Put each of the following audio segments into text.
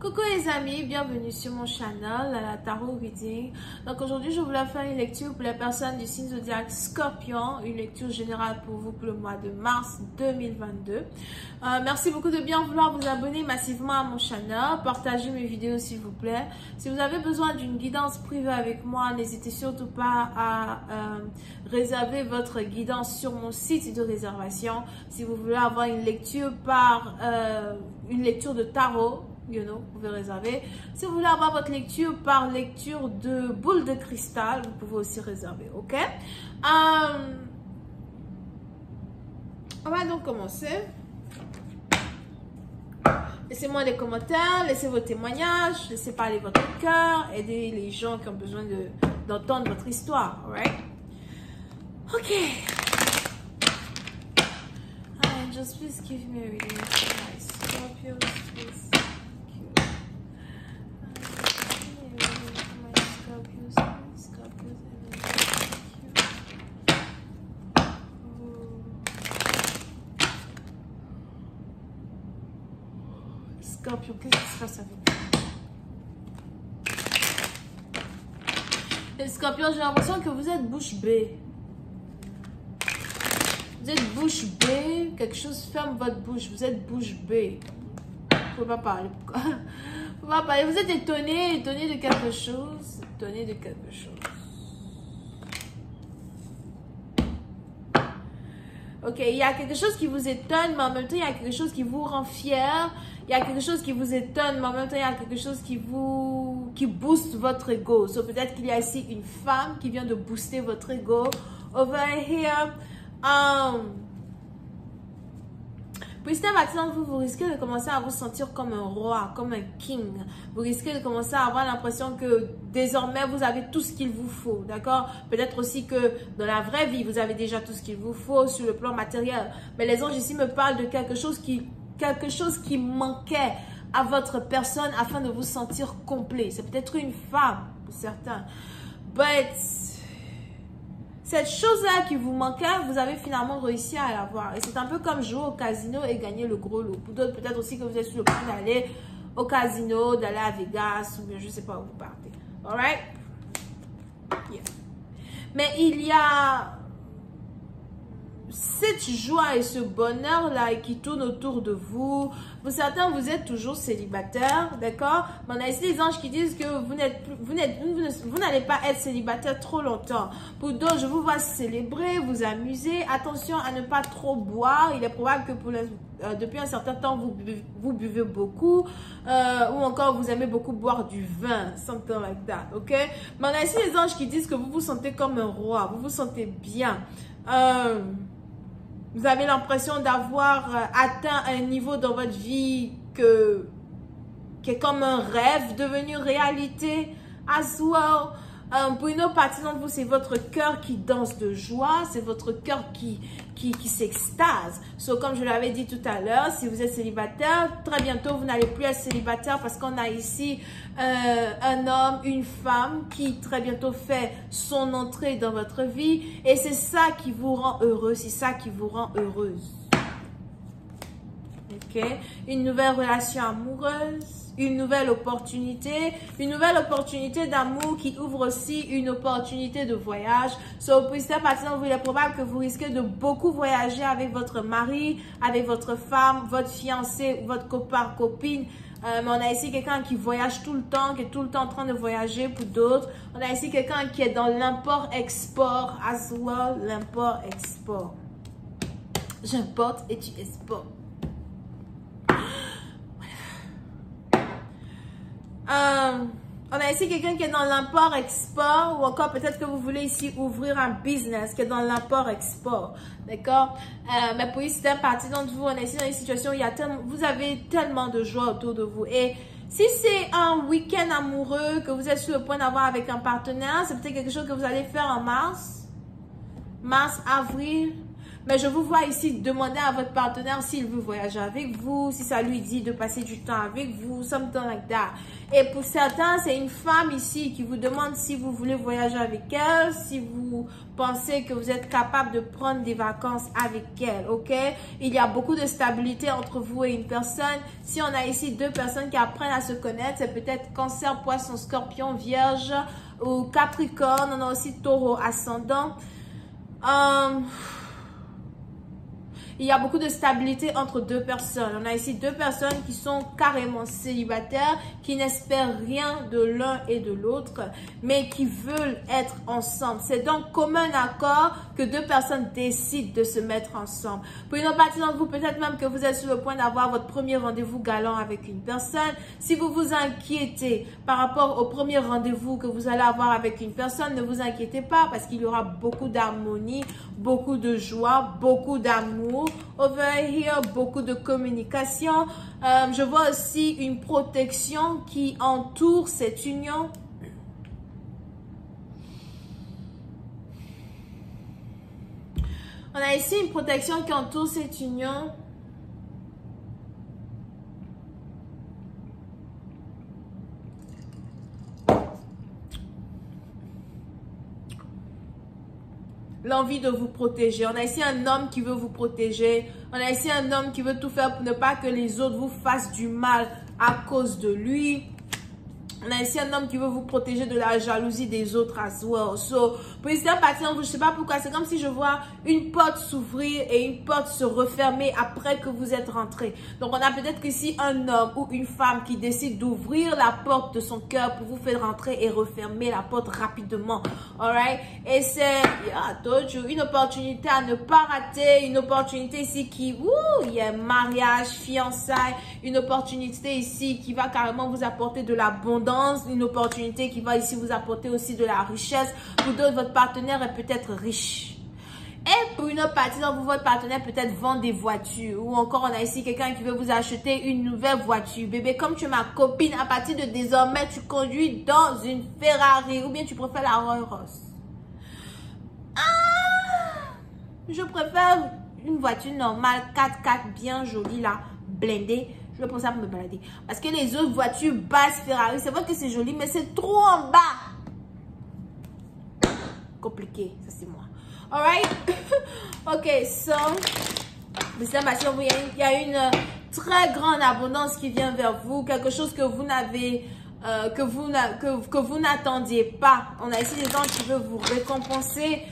Coucou les amis, bienvenue sur mon channel, la Tarot Reading. Donc aujourd'hui, je voulais faire une lecture pour les personnes du signe zodiaque Scorpion, une lecture générale pour vous pour le mois de mars 2022. Merci beaucoup de bien vouloir vous abonner massivement à mon channel, partagez mes vidéos s'il vous plaît. Si vous avez besoin d'une guidance privée avec moi, n'hésitez surtout pas à réserver votre guidance sur mon site de réservation. Si vous voulez avoir une lecture de tarot, vous pouvez réserver. Si vous voulez avoir votre lecture par lecture de boule de cristal, vous pouvez aussi réserver, ok? On va donc commencer. Laissez-moi des commentaires, laissez vos témoignages, laissez parler votre cœur, aidez les gens qui ont besoin d'entendre votre histoire, alright? Ok. Just please give me a reading for my Scorpios, please. Scorpion, qu'est-ce qui se passe avec vous? Les Scorpions, j'ai l'impression que vous êtes bouche bée. Vous êtes bouche bée, quelque chose ferme votre bouche. Vous êtes bouche bée. Faut pas parler. Faut pas parler. Vous êtes étonné de quelque chose. Étonné de quelque chose. Ok, il y a quelque chose qui vous étonne, mais en même temps, il y a quelque chose qui vous rend fier. Il y a quelque chose qui vous étonne, mais en même temps, il y a quelque chose qui booste votre ego. So, peut-être qu'il y a ici une femme qui vient de booster votre ego. Over here, pour certains accidents, vous risquez de commencer à vous sentir comme un roi, comme un king. Vous risquez de commencer à avoir l'impression que désormais, vous avez tout ce qu'il vous faut, d'accord? Peut-être aussi que dans la vraie vie, vous avez déjà tout ce qu'il vous faut sur le plan matériel. Mais les anges ici me parlent de quelque chose qui manquait à votre personne afin de vous sentir complet. C'est peut-être une femme pour certains. But cette chose-là qui vous manquait, vous avez finalement réussi à l'avoir. Et c'est un peu comme jouer au casino et gagner le gros lot. Pour d'autres, peut-être aussi que vous êtes sur le point d'aller au casino, d'aller à Vegas, ou bien je ne sais pas où vous partez. Alright? Yeah. Mais il y a cette joie et ce bonheur-là qui tourne autour de vous. Pour certains, vous êtes toujours célibataire, d'accord? Mais on a ici des anges qui disent que vous n'allez pas être célibataire trop longtemps. Pour d'autres, je vous vois célébrer, vous amuser. Attention à ne pas trop boire. Il est probable que depuis un certain temps, vous buvez beaucoup ou encore vous aimez beaucoup boire du vin, something like that, ok? Mais on a ici des anges qui disent que vous vous sentez comme un roi, vous vous sentez bien. Vous avez l'impression d'avoir atteint un niveau dans votre vie qui est comme un rêve devenu réalité as well. Pour une autre partie d'entre vous, c'est votre cœur qui danse de joie, c'est votre cœur qui s'extase. So, comme je l'avais dit tout à l'heure, si vous êtes célibataire, très bientôt, vous n'allez plus être célibataire parce qu'on a ici un homme, une femme qui très bientôt fait son entrée dans votre vie. Et c'est ça qui vous rend heureux, c'est ça qui vous rend heureuse. Ok? Une nouvelle relation amoureuse. Une nouvelle opportunité d'amour qui ouvre aussi une opportunité de voyage. So, pour cette partie, il est probable que vous risquez de beaucoup voyager avec votre mari, avec votre femme, votre fiancé, votre copain, copine. Mais on a ici quelqu'un qui voyage tout le temps, qui est tout le temps en train de voyager pour d'autres. On a ici quelqu'un qui est dans l'import-export as well, l'import-export. J'importe et tu exportes. On a ici quelqu'un qui est dans l'import-export ou encore peut-être que vous voulez ici ouvrir un business qui est dans l'import-export. D'accord? Mais pour ici, c'est partie d'entre vous, on est ici dans une situation où vous avez tellement de joie autour de vous. Et si c'est un week-end amoureux que vous êtes sur le point d'avoir avec un partenaire, c'est peut-être quelque chose que vous allez faire en mars, avril. Mais je vous vois ici demander à votre partenaire s'il veut voyager avec vous, si ça lui dit de passer du temps avec vous, something like that. Et pour certains, c'est une femme ici qui vous demande si vous voulez voyager avec elle, si vous pensez que vous êtes capable de prendre des vacances avec elle, ok? Il y a beaucoup de stabilité entre vous et une personne. Si on a ici deux personnes qui apprennent à se connaître, c'est peut-être Cancer, Poisson, Scorpion, Vierge ou Capricorne. On a aussi Taureau, Ascendant. Il y a beaucoup de stabilité entre deux personnes. On a ici deux personnes qui sont carrément célibataires, qui n'espèrent rien de l'un et de l'autre, mais qui veulent être ensemble. C'est donc commun accord que deux personnes décident de se mettre ensemble. Pour une autre partie d'entre vous, peut-être même que vous êtes sur le point d'avoir votre premier rendez-vous galant avec une personne. Si vous vous inquiétez par rapport au premier rendez-vous que vous allez avoir avec une personne, ne vous inquiétez pas parce qu'il y aura beaucoup d'harmonie, beaucoup de joie, beaucoup d'amour. Over here, beaucoup de communication. Je vois aussi une protection qui entoure cette union. On a ici une protection qui entoure cette union. L'envie de vous protéger. On a ici un homme qui veut vous protéger. On a ici un homme qui veut tout faire pour ne pas que les autres vous fassent du mal à cause de lui. On a ici un homme qui veut vous protéger de la jalousie des autres as well. So, pour certains parties, je ne sais pas pourquoi, c'est comme si je vois une porte s'ouvrir et une porte se refermer après que vous êtes rentré. Donc, on a peut-être ici un homme ou une femme qui décide d'ouvrir la porte de son cœur pour vous faire rentrer et refermer la porte rapidement. Alright? Et c'est, une opportunité à ne pas rater, une opportunité ici qui, il y a mariage, fiançailles, une opportunité ici qui va carrément vous apporter de l'abondance. Une opportunité qui va ici vous apporter aussi de la richesse. Pour d'autres, votre partenaire est peut-être riche. Et pour une autre partie, votre partenaire peut-être vend des voitures. Ou encore, on a ici quelqu'un qui veut vous acheter une nouvelle voiture. Bébé, comme tu es ma copine, à partir de désormais, tu conduis dans une Ferrari. Ou bien tu préfères la Rolls-Royce. Je préfère une voiture normale, 4x4, bien jolie là, blindée. Je vais penser à me balader. Parce que les autres voitures basses Ferrari, c'est vrai que c'est joli, mais c'est trop en bas. Compliqué, ça c'est moi. Alright? Ok, so, il y a une très grande abondance qui vient vers vous. Quelque chose que vous n'avez, que vous n'attendiez pas. On a ici des gens qui veulent vous récompenser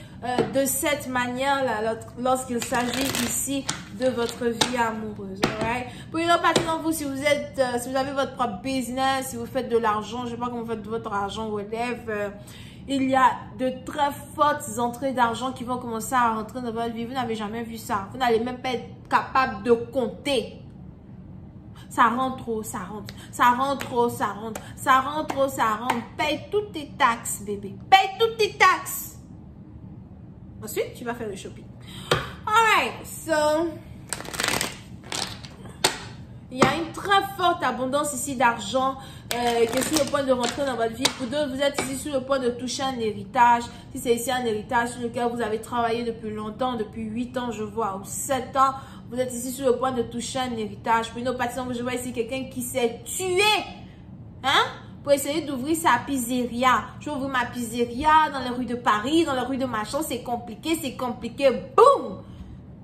de cette manière-là, lorsqu'il s'agit ici de votre vie amoureuse. Alright? Pour une autre partie d'entre vous, si vous avez votre propre business, si vous faites de l'argent, je ne sais pas comment vous faites de votre argent, whatever, il y a de très fortes entrées d'argent qui vont commencer à rentrer dans votre vie. Vous n'avez jamais vu ça. Vous n'allez même pas être capable de compter. Ça rentre trop, ça rentre. Ça rentre trop, ça rentre. Ça rentre trop, ça rentre. Paye toutes tes taxes, bébé. Paye toutes tes taxes. Ensuite, tu vas faire le shopping. Alright, so, il y a une très forte abondance ici d'argent qui est sur le point de rentrer dans votre vie. Pour d'autres, vous êtes ici sur le point de toucher un héritage. Si c'est ici un héritage sur lequel vous avez travaillé depuis longtemps, depuis 8 ans, je vois, ou 7 ans, vous êtes ici sur le point de toucher un héritage. Pour une autre partie, je vois ici quelqu'un qui s'est tué. Hein? Pour essayer d'ouvrir sa pizzeria. Je vais ouvrir ma pizzeria dans les rues de Paris, dans les rues de Machin. C'est compliqué, c'est compliqué. Boum!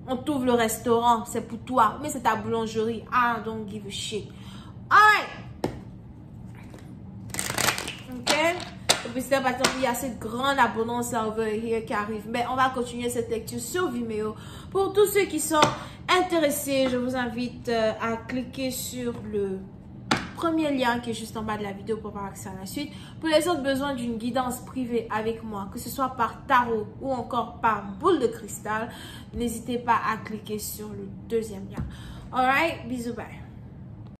On t'ouvre le restaurant. C'est pour toi. Mais c'est ta boulangerie. I don't give a shit. Alright. Ok? Et puis c'est parce qu'il y a cette grande abondance over here qui arrive. Mais on va continuer cette lecture sur Vimeo. Pour tous ceux qui sont intéressés, je vous invite à cliquer sur le premier lien qui est juste en bas de la vidéo pour avoir accès à la suite. Pour les autres besoins d'une guidance privée avec moi, que ce soit par tarot ou encore par boule de cristal, n'hésitez pas à cliquer sur le deuxième lien. Alright, bisous, bye.